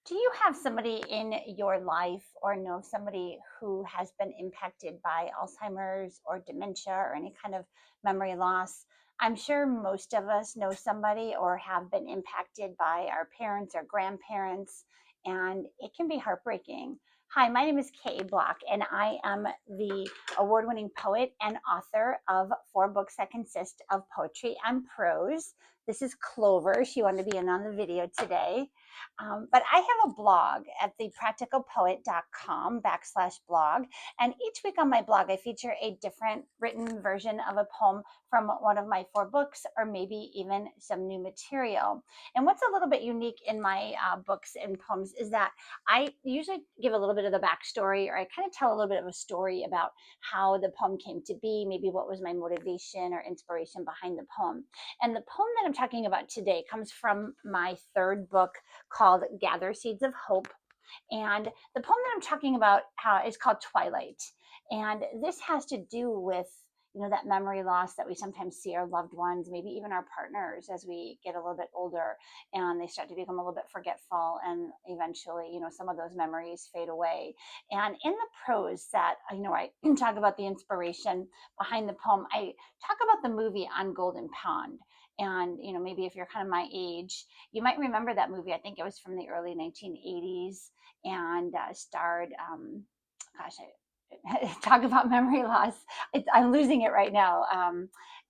Do you have somebody in your life or know somebody who has been impacted by Alzheimer's or dementia or any kind of memory loss? I'm sure most of us know somebody or have been impacted by our parents or grandparents, and it can be heartbreaking. Hi, my name is Kay Bloch, and I am the award winning poet and author of 4 books that consist of poetry and prose. This is Clover. She wanted to be in on the video today. But I have a blog at thepracticalpoet.com/blog. And each week on my blog, I feature a different written version of a poem from one of my 4 books, or maybe even some new material. And what's a little bit unique in my books and poems is that I usually give a little bit of the backstory, or I kind of tell a little bit of a story about how the poem came to be, maybe what was my motivation or inspiration behind the poem. And the poem that I'm talking about today comes from my 3rd book called Gather Seeds of Hope. And the poem that I'm talking about is called Twilight. And this has to do with that memory loss that we sometimes see our loved ones, maybe even our partners, as we get a little bit older and they start to become a little bit forgetful, and eventually some of those memories fade away. And in the prose that I talk about the inspiration behind the poem, I talk about the movie On Golden Pond. And maybe if you're kind of my age, you might remember that movie. I think it was from the early 1980s, and starred, gosh, talk about memory loss. I'm losing it right now.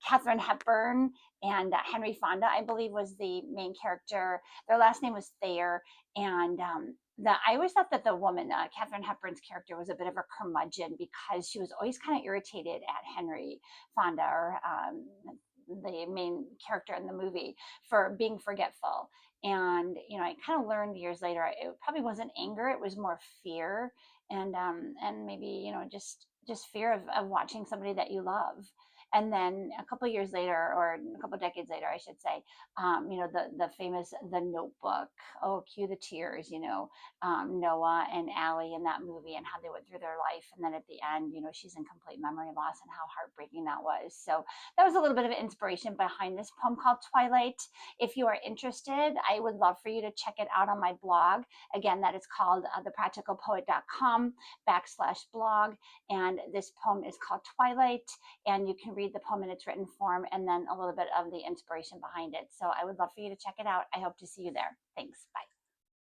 Katharine Hepburn and Henry Fonda, I believe, was the main character. Their last name was Thayer. And I always thought that the woman, Katharine Hepburn's character, was a bit of a curmudgeon because she was always kind of irritated at Henry Fonda, or the main character in the movie, for being forgetful. And I kind of learned years later it probably wasn't anger; it was more fear, and maybe just fear of watching somebody that you love. And then a couple of years later, or a couple of decades later, I should say, the famous The Notebook. Oh, cue the tears. Noah and Allie in that movie, and how they went through their life, and then at the end, she's in complete memory loss, and how heartbreaking that was. So that was a little bit of inspiration behind this poem called Twilight. If you are interested, I would love for you to check it out on my blog. Again, that is called thepracticalpoet.com/blog. And this poem is called Twilight. And you can read the poem in its written form and then a little bit of the inspiration behind it. So I would love for you to check it out. I hope to see you there. Thanks. Bye.